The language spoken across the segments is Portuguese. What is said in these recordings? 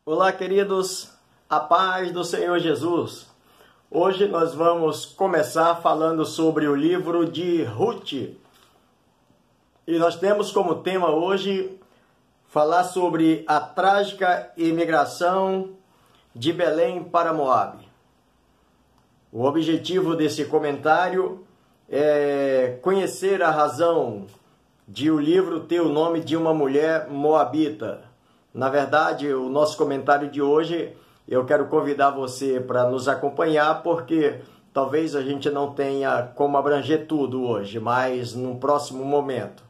Olá, queridos, a paz do Senhor Jesus. Hoje nós vamos começar falando sobre o livro de Ruth. E nós temos como tema hoje falar sobre a trágica imigração de Belém para Moabe. O objetivo desse comentário é conhecer a razão de o livro ter o nome de uma mulher moabita. Na verdade, o nosso comentário de hoje, eu quero convidar você para nos acompanhar, porque talvez a gente não tenha como abranger tudo hoje, mas num próximo momento.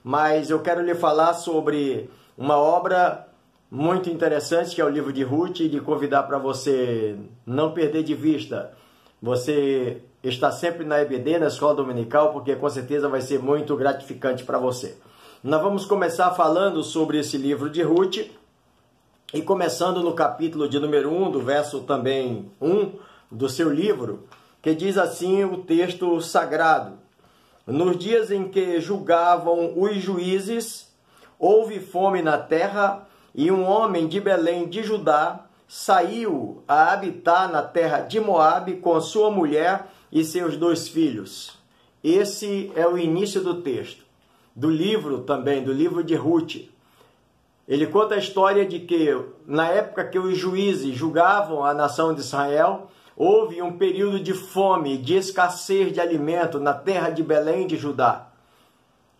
Mas eu quero lhe falar sobre uma obra muito interessante, que é o livro de Ruth, e de convidar para você não perder de vista. Você está sempre na EBD, na Escola Dominical, porque com certeza vai ser muito gratificante para você. Nós vamos começar falando sobre esse livro de Ruth, e começando no capítulo de número 1, do verso também 1 do seu livro, que diz assim o texto sagrado: nos dias em que julgavam os juízes, houve fome na terra, e um homem de Belém de Judá saiu a habitar na terra de Moabe com sua mulher e seus 2 filhos. Esse é o início do texto, do livro também, do livro de Ruth. Ele conta a história de que, na época que os juízes julgavam a nação de Israel, houve um período de fome, de escassez de alimento na terra de Belém de Judá.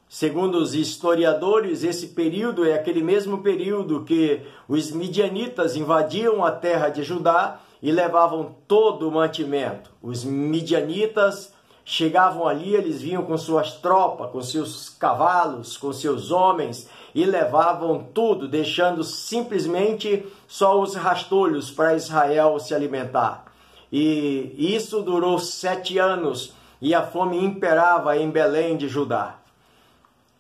Segundo os historiadores, esse período é aquele mesmo período que os midianitas invadiam a terra de Judá e levavam todo o mantimento. Os midianitas chegavam ali, eles vinham com suas tropas, com seus cavalos, com seus homens, e levavam tudo, deixando simplesmente só os rastolhos para Israel se alimentar. E isso durou 7 anos, e a fome imperava em Belém de Judá.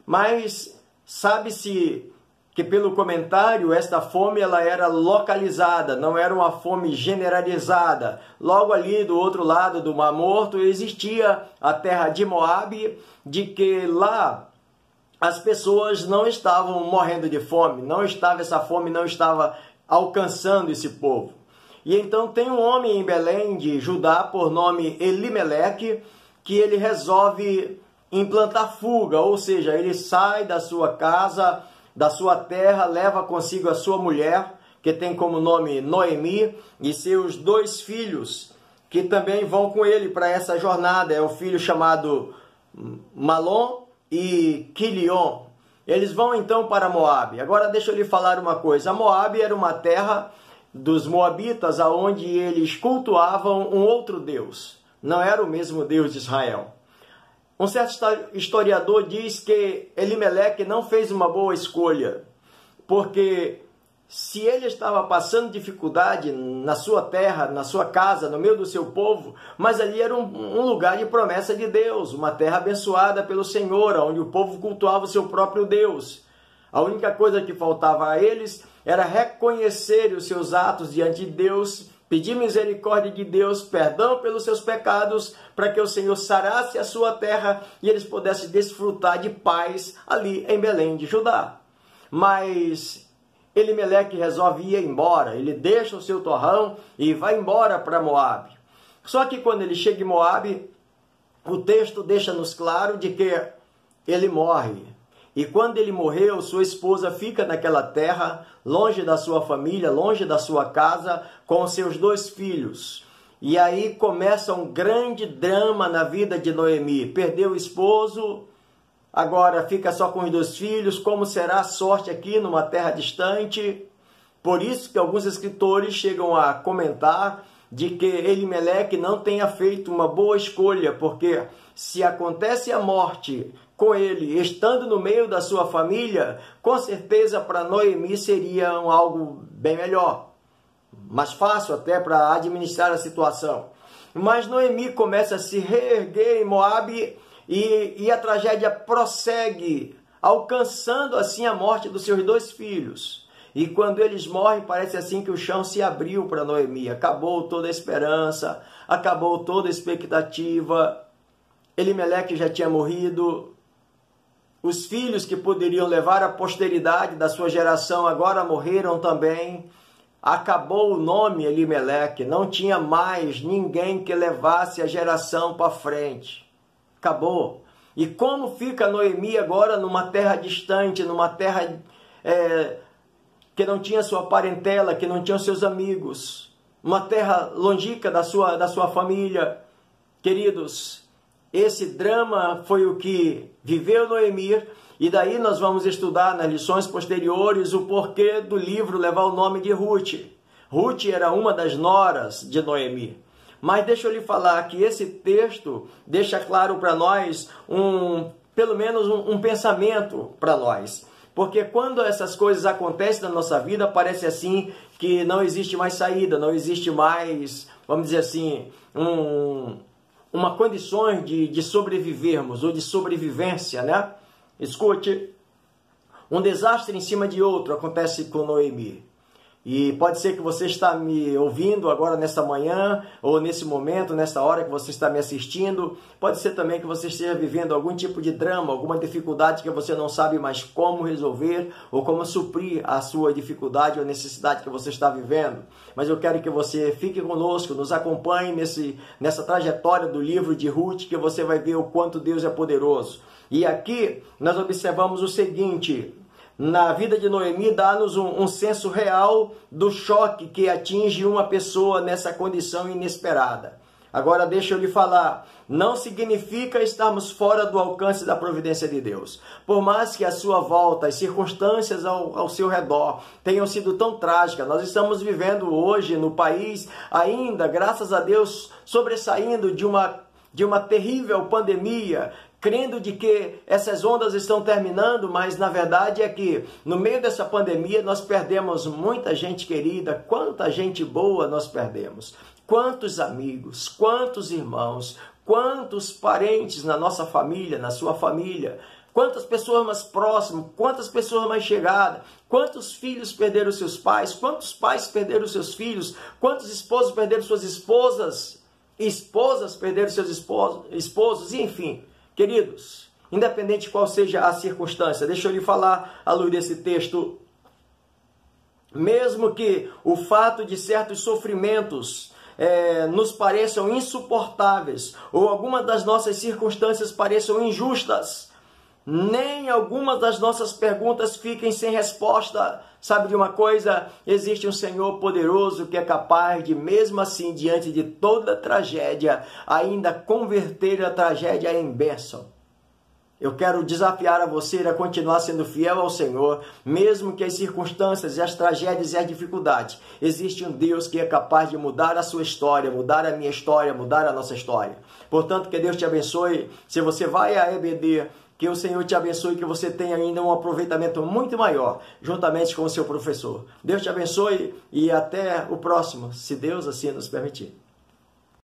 Mas sabe-se que pelo comentário, esta fome ela era localizada, não era uma fome generalizada. Logo ali do outro lado do Mar Morto existia a terra de Moabe, de que lá as pessoas não estavam morrendo de fome, essa fome não estava alcançando esse povo. E então tem um homem em Belém de Judá por nome Elimeleque, que ele resolve implantar fuga, ou seja, ele sai da sua casa, da sua terra, leva consigo a sua mulher, que tem como nome Noemi, e seus 2 filhos, que também vão com ele para essa jornada. É o filho chamado Malom e Quilion. Eles vão então para Moabe. Agora deixa eu lhe falar uma coisa. Moabe era uma terra dos moabitas, onde eles cultuavam um outro Deus. Não era o mesmo Deus de Israel. Um certo historiador diz que Elimeleque não fez uma boa escolha, porque se ele estava passando dificuldade na sua terra, na sua casa, no meio do seu povo, mas ali era um lugar de promessa de Deus, uma terra abençoada pelo Senhor, onde o povo cultuava o seu próprio Deus. A única coisa que faltava a eles era reconhecer os seus atos diante de Deus, pedir misericórdia de Deus, perdão pelos seus pecados, para que o Senhor sarasse a sua terra e eles pudessem desfrutar de paz ali em Belém de Judá. Mas Elimeleque resolve ir embora, ele deixa o seu torrão e vai embora para Moabe. Só que quando ele chega em Moabe, o texto deixa-nos claro de que ele morre. E quando ele morreu, sua esposa fica naquela terra, longe da sua família, longe da sua casa, com seus 2 filhos. E aí começa um grande drama na vida de Noemi. Perdeu o esposo, agora fica só com os 2 filhos. Como será a sorte aqui numa terra distante? Por isso que alguns escritores chegam a comentar de que Elimeleque não tenha feito uma boa escolha, porque se acontece a morte com ele, estando no meio da sua família, com certeza para Noemi seria algo bem melhor, mais fácil até para administrar a situação. Mas Noemi começa a se reerguer em Moabe e a tragédia prossegue, alcançando assim a morte dos seus 2 filhos. E quando eles morrem, parece assim que o chão se abriu para Noemi, acabou toda a esperança, acabou toda a expectativa. Elimeleque já tinha morrido. Os filhos que poderiam levar a posteridade da sua geração agora morreram também. acabou o nome Elimeleque, não tinha mais ninguém que levasse a geração para frente. Acabou. E como fica Noemi agora numa terra distante, numa terra que não tinha sua parentela, que não tinha seus amigos, uma terra longínqua da sua família. Queridos, esse drama foi o que viveu Noemi, e daí nós vamos estudar nas lições posteriores o porquê do livro levar o nome de Ruth. Ruth era uma das noras de Noemi. Mas deixa eu lhe falar que esse texto deixa claro para nós, pelo menos um pensamento para nós. Porque quando essas coisas acontecem na nossa vida, parece assim que não existe mais saída, não existe mais, vamos dizer assim, uma condição de sobrevivermos ou de sobrevivência, né? Escute, um desastre em cima de outro acontece com Noemi. E pode ser que você está me ouvindo agora nessa manhã, ou nesse momento, nessa hora que você está me assistindo. Pode ser também que você esteja vivendo algum tipo de drama, alguma dificuldade que você não sabe mais como resolver, ou como suprir a sua dificuldade ou necessidade que você está vivendo. Mas eu quero que você fique conosco, nos acompanhe nessa trajetória do livro de Ruth, que você vai ver o quanto Deus é poderoso. E aqui nós observamos o seguinte: na vida de Noemi, dá-nos um senso real do choque que atinge uma pessoa nessa condição inesperada. Agora deixa eu lhe falar, não significa estarmos fora do alcance da providência de Deus. Por mais que a sua volta, as circunstâncias ao seu redor tenham sido tão trágicas, nós estamos vivendo hoje no país ainda, graças a Deus, sobressaindo de uma terrível pandemia, crendo de que essas ondas estão terminando, mas na verdade é que no meio dessa pandemia nós perdemos muita gente querida. Quanta gente boa nós perdemos, quantos amigos, quantos irmãos, quantos parentes na nossa família, na sua família, quantas pessoas mais próximas, quantas pessoas mais chegadas, quantos filhos perderam seus pais, quantos pais perderam seus filhos, quantos esposos perderam suas esposas, esposas perderam seus esposos, e enfim. Queridos, independente de qual seja a circunstância, deixa eu lhe falar à luz desse texto, mesmo que o fato de certos sofrimentos nos pareçam insuportáveis, ou algumas das nossas circunstâncias pareçam injustas, nem algumas das nossas perguntas fiquem sem resposta. Sabe de uma coisa? Existe um Senhor poderoso que é capaz de, mesmo assim, diante de toda tragédia, ainda converter a tragédia em bênção. Eu quero desafiar a você a continuar sendo fiel ao Senhor, mesmo que as circunstâncias, as tragédias e as dificuldades. Existe um Deus que é capaz de mudar a sua história, mudar a minha história, mudar a nossa história. Portanto, que Deus te abençoe. Se você vai à EBD, que o Senhor te abençoe e que você tenha ainda um aproveitamento muito maior, juntamente com o seu professor. Deus te abençoe e até o próximo, se Deus assim nos permitir.